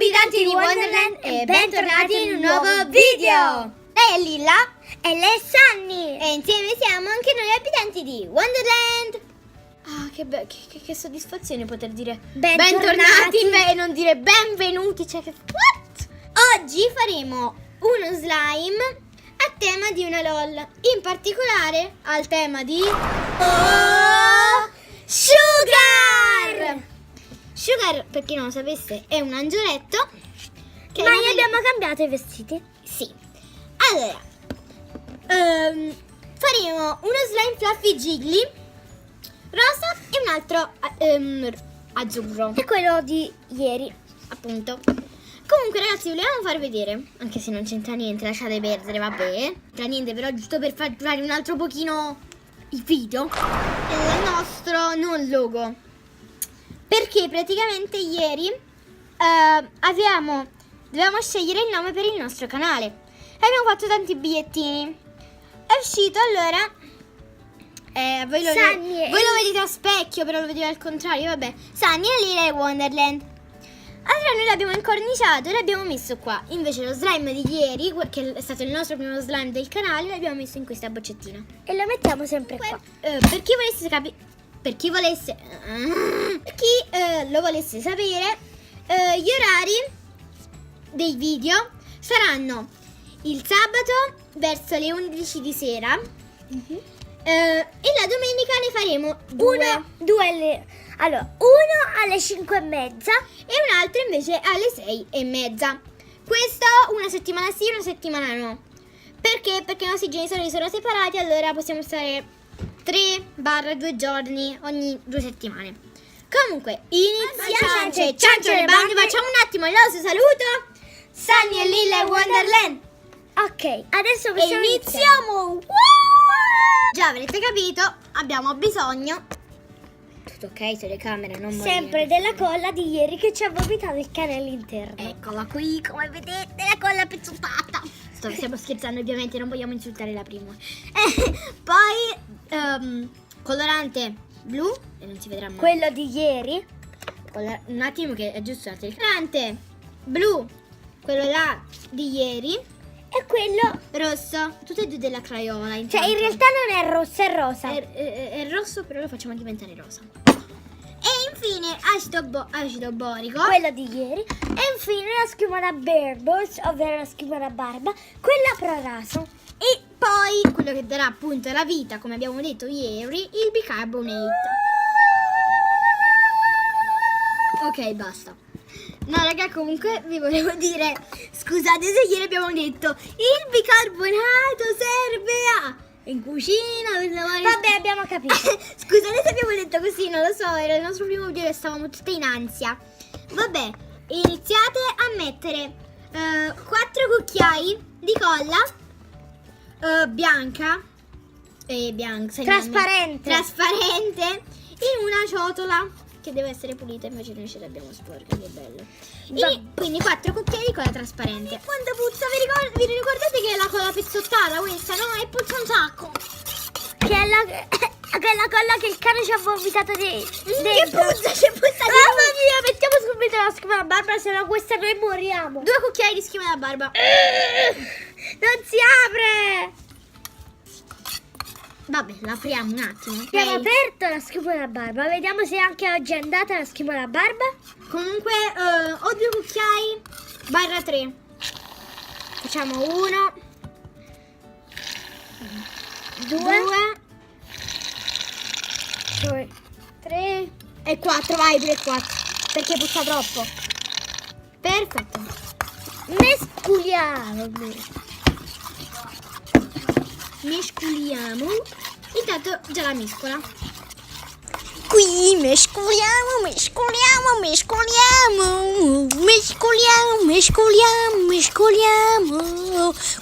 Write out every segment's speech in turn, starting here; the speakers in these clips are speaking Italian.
abitanti di Wonderland e bentornati in un nuovo video! Lei è Lilla e lei è Sunny e insieme siamo anche noi abitanti di Wonderland. Ah, che soddisfazione poter dire bentornati e non dire benvenuti, cioè che... What? Oggi faremo uno slime a tema di una LOL, in particolare al tema di Sugar! Sugar, per chi non lo sapesse, è un angioletto che ma gli abbiamo cambiato i vestiti. Sì. Allora, faremo uno slime fluffy jiggly rosa e un altro azzurro. È quello di ieri, appunto. Comunque ragazzi, volevamo far vedere, anche se non c'entra niente, lasciate perdere, vabbè. C'entra niente, però giusto per far durare un altro pochino il video, il nostro non logo. Perché praticamente ieri dovevamo scegliere il nome per il nostro canale e abbiamo fatto tanti bigliettini. È uscito allora voi lo vedete a specchio, però lo vedete al contrario, vabbè. Sunny e Lila e Wonderland. Allora noi l'abbiamo incorniciato e l'abbiamo messo qua. Invece lo slime di ieri, che è stato il nostro primo slime del canale, l'abbiamo messo in questa boccettina e lo mettiamo sempre qua. Per chi volesse capire, per chi lo volesse sapere, gli orari dei video saranno il sabato verso le 11 di sera e la domenica ne faremo uno alle 5:30 e un altro invece alle 6:30. Questo una settimana sì, una settimana no. Perché? Perché i nostri genitori sono separati, allora possiamo stare 3-2 giorni ogni 2 settimane. Comunque, iniziamo. Ciancio le bande, facciamo un attimo il nostro saluto. Sunny e Lilla e Wonderland. Ok, adesso possiamo iniziamo. Wow! Già avrete capito, abbiamo bisogno. Tutto ok sulle camere, non morire. Sempre della colla di ieri che ci ha vomitato il cane all'interno. Eccola qui, come vedete, la colla pezzottata. Stiamo scherzando, ovviamente, non vogliamo insultare la prima. Poi colorante blu e non si vedrà mai. Quello di ieri. Un attimo che è giusto il colorante blu, quello là di ieri. E quello rosso, tutte e due della Crayola. Cioè in realtà non è rosso, è rosa. È rosso, però lo facciamo diventare rosa. E infine acido borico, quello di ieri. E infine la schiuma da Bubbles, ovvero la schiuma da barba, quella pro raso. E poi quello che darà appunto la vita, come abbiamo detto ieri, il bicarbonate. Ok, basta. No raga, comunque vi volevo dire, scusate se ieri abbiamo detto il bicarbonato serve in cucina per lavare. Vabbè, abbiamo capito. Scusate se abbiamo detto così, non lo so, era il nostro primo video e stavamo tutte in ansia. Vabbè, iniziate a mettere 4 cucchiai di colla bianca trasparente in una ciotola che deve essere pulita, invece noi ce l'abbiamo sporca, che bello. Quindi 4 cucchiai di colla trasparente. Quando puzza, vi ricordate che è la colla pezzottata questa, no? E puzza un sacco. Che è la colla che il cane ci ha vomitato dentro. Che puzza, c'è puzza di... Mamma mia, mettiamo subito la schiuma da barba, se no questa noi moriamo. 2 cucchiai di schiuma da barba. Non si apre. Vabbè, la apriamo un attimo. Abbiamo aperto la schiuma da barba. Vediamo se anche oggi è andata la schiuma da barba. Comunque ho 2 cucchiai barra 3. Facciamo 1 2 3 e 4. Vai, 3 e 4. Perché puzza troppo. Perfetto. Mescoliamo. Intanto già la mescola. Qui mescoliamo.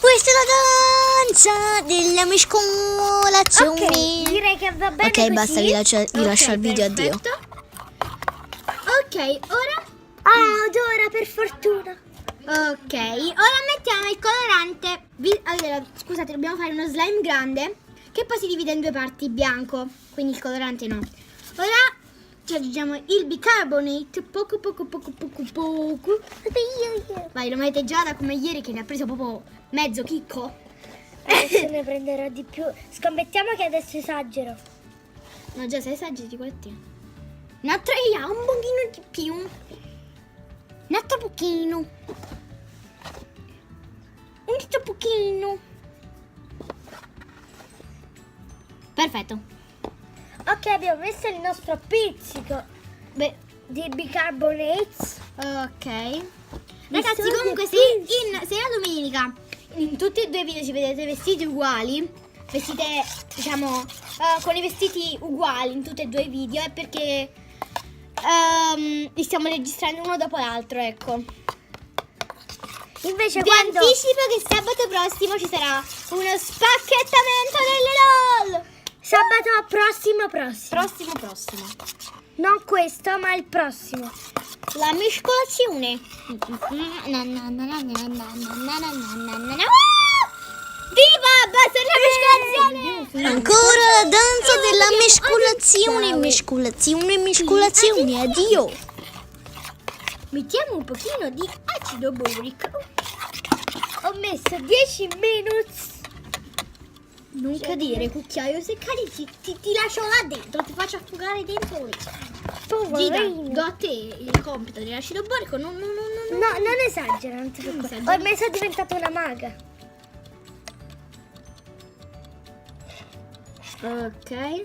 Questa è la danza della mescolazione. Ok, direi che va bene. Ok, così. basta, vi lascio il video, addio. Ok, ora adora, per fortuna. Ok, ora mettiamo il colorante. Allora, scusate, dobbiamo fare uno slime grande che poi si divide in 2 parti, bianco, quindi il colorante no. Ora ci aggiungiamo il bicarbonate, poco. Vai, lo mettete già da come ieri che ne ha preso proprio mezzo chicco. Adesso ne prenderò di più. Scommettiamo che adesso esagero. No, già sei esageri quanti. Un altro un pochino di più. Un altro pochino. Un altro pochino. Perfetto. Ok, abbiamo messo il nostro pizzico di bicarbonate. Ok. Mi Ragazzi, sono comunque se dipinti. la domenica in tutti e due i video ci vedete vestiti uguali, vestite diciamo con i vestiti uguali in tutti e due i video, è perché li stiamo registrando uno dopo l'altro, ecco. Invece Vi quando anticipo che sabato prossimo ci sarà uno spacchettamento delle LOL. sabato prossimo. Prossimo. Non questo, ma il prossimo. La miscolazione. Viva! Basta la miscolazione! Ancora la danza della mescolazione, addio. Mettiamo un pochino di acido borico. Ho messo 10 minuti. Non cadere, cucchiaio, se cadi ti lascio là dentro, ti faccio affogare dentro. Gida, do a te il compito dell'acido borico. No, No, non esagera, non ti preoccupare. esagera. Ormai sono diventata una maga. Ok.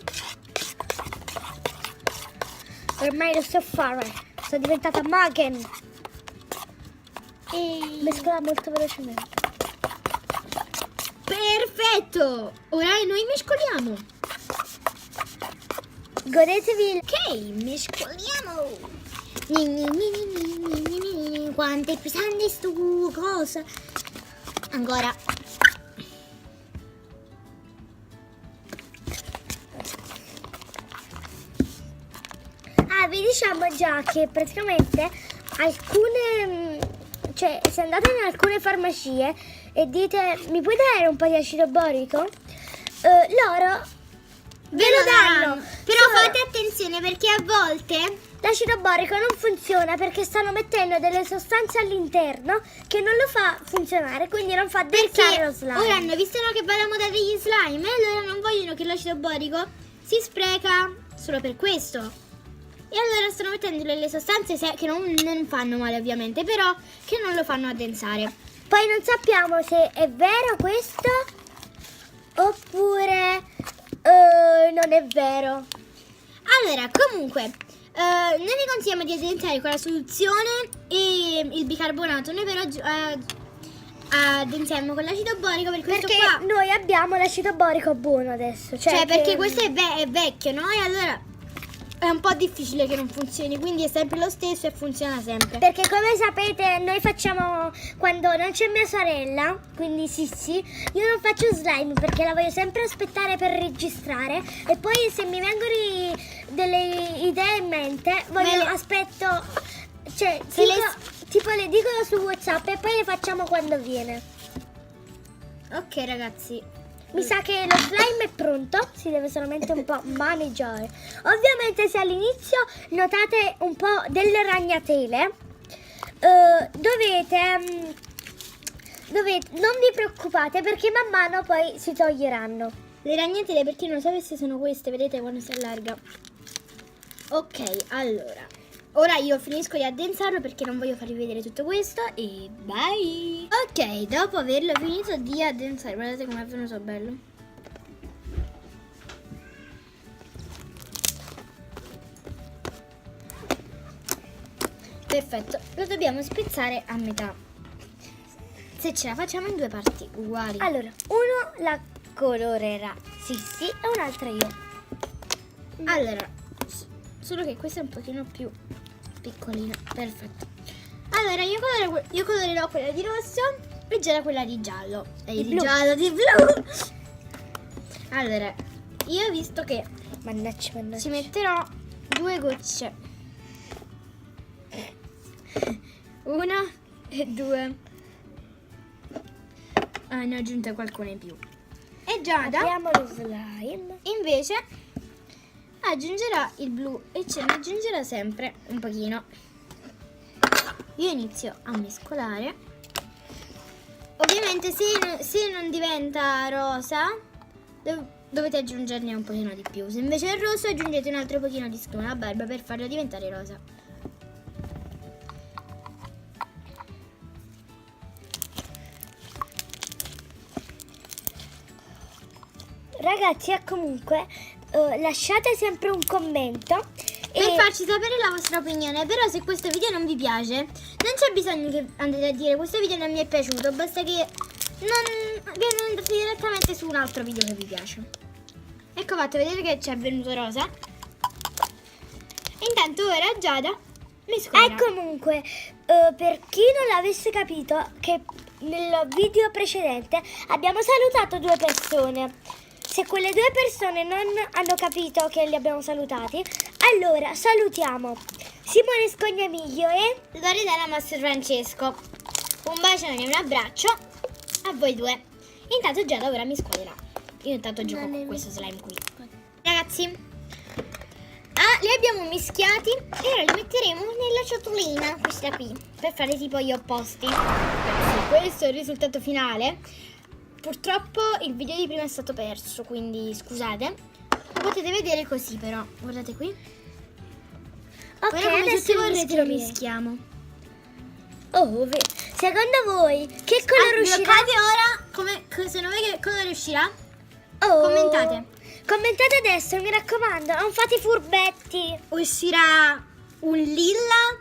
Ormai lo so fare. Sono diventata magen. E... Mescola molto velocemente. Perfetto! Ora noi mescoliamo. Godetevi il... Ok, mescoliamo. Quanto è pesante sto cosa. Ancora. Vi diciamo già che praticamente alcune... Cioè, se andate in alcune farmacie e dite mi puoi dare un po' di acido borico? Loro Ve lo danno. Però Solo- fate attenzione perché a volte l'acido borico non funziona perché stanno mettendo delle sostanze all'interno che non lo fa funzionare, quindi non fa densare lo slime. ora hanno visto che va la moda degli slime e allora non vogliono che l'acido borico si spreca solo per questo. E allora stanno mettendo delle sostanze che non fanno male ovviamente, però che non lo fanno addensare. Poi non sappiamo se è vero questo oppure non è vero. Allora, comunque, noi vi consigliamo di addensare con la soluzione e il bicarbonato. Noi però addensiamo con l'acido borico per questo Perché qua. noi abbiamo l'acido borico buono adesso. Cioè, perché che- questo è vecchio, no? E allora è un po' difficile che non funzioni, quindi è sempre lo stesso e funziona sempre. Perché come sapete noi facciamo quando non c'è mia sorella, quindi Sissi, io non faccio slime perché la voglio sempre aspettare per registrare e poi se mi vengono delle idee in mente, aspetto, cioè tipo le dico su WhatsApp e poi le facciamo quando viene. Ok ragazzi, Mi sa che lo slime è pronto, si deve solamente un po' maneggiare. Ovviamente se all'inizio notate un po' delle ragnatele, non vi preoccupate perché man mano poi si toglieranno. le ragnatele per chi non sapesse sono queste, vedete quando si allarga. Ok, allora ora io finisco di addensarlo perché non voglio farvi vedere tutto questo e bye. Ok, dopo averlo finito di addensare, guardate come è venuto bello. Perfetto, lo dobbiamo spezzare a metà. Se ce la facciamo in due parti uguali. Allora, uno la colorerà Sissi e un'altra io. Allora, solo che questa è un pochino più piccolina. Perfetto. Allora, io colorerò quella di rosso e Giada quella di giallo. E Di di blu. giallo, di blu. Allora, io ho visto che Mannaggia. ci metterò 2 gocce. 1 e 2. Ah, ne ho aggiunte qualcuna in più. E Giada Apriamo lo slime. invece aggiungerà il blu e ce ne aggiungerà sempre un pochino. Io inizio a mescolare. Ovviamente se non diventa rosa dovete aggiungerne un pochino di più. Se invece è rosso aggiungete un altro pochino di schiuma alla barba per farlo diventare rosa. Ragazzi, comunque lasciate sempre un commento Per farci sapere la vostra opinione. Però se questo video non vi piace, non c'è bisogno che andate a dire questo video non mi è piaciuto, basta che andate direttamente su un altro video che vi piace. Ecco fatto, vedete che ci è venuto rosa. E intanto ora Giada mescolerà. E comunque, per chi non l'avesse capito, che nel video precedente abbiamo salutato 2 persone. Se quelle 2 persone non hanno capito che li abbiamo salutati, allora salutiamo Simone Scognamiglio e Loredana Mastro Francesco. Un bacione e un abbraccio a voi 2. Intanto Giada ora mescolerà. Io intanto gioco con questo slime qui. Ragazzi, li abbiamo mischiati e ora li metteremo nella ciotolina, questa qui, per fare tipo gli opposti. Questo è il risultato finale. Purtroppo il video di prima è stato perso, quindi scusate. Lo potete vedere così però, guardate qui. ok, Ora come adesso tutti li vorrete lo mischiamo. mischiamo. Secondo voi che colore uscirà? Bloccate ora, se non voi che colore uscirà, Oh. commentate. Commentate adesso, mi raccomando, non fate i furbetti. Uscirà un lilla,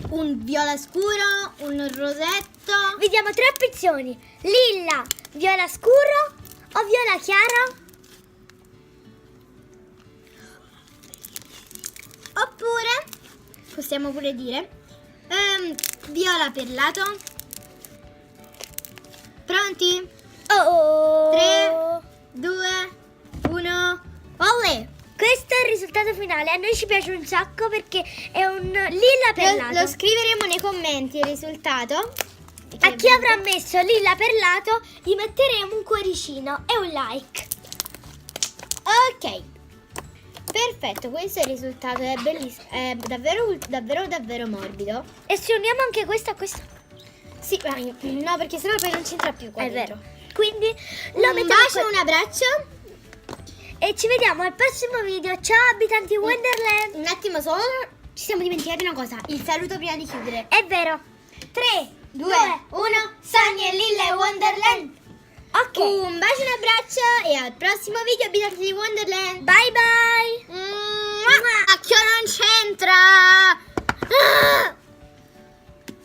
un viola scuro, un rosetto. Vi diamo 3 opzioni: lilla, viola scuro o viola chiara. Oppure possiamo pure dire viola perlato. Pronti? 3, 2, 1. Olè! Questo è il risultato finale. A noi ci piace un sacco perché è un lilla perlato. Lo scriveremo nei commenti il risultato. A chi avrà messo lilla perlato gli metteremo un cuoricino e un like. Ok. Perfetto, questo è il risultato, è bellissimo, è davvero morbido. E se uniamo anche questo a questo? Sì, no, perché sennò poi non c'entra più qua È dentro. vero. Quindi lo Un mettiamo bacio, un abbraccio. e ci vediamo al prossimo video. Ciao abitanti Wonderland. Un attimo solo, ci siamo dimenticati una cosa, il saluto prima di chiudere. È vero. 3, 2, 1, Sonia, Lilla e Wonderland. Ok. Un bacio, un abbraccio e al prossimo video abitanti di Wonderland. Bye bye. Occhio, non c'entra.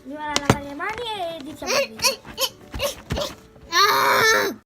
Andiamo a lavare le mani e diciamo il video.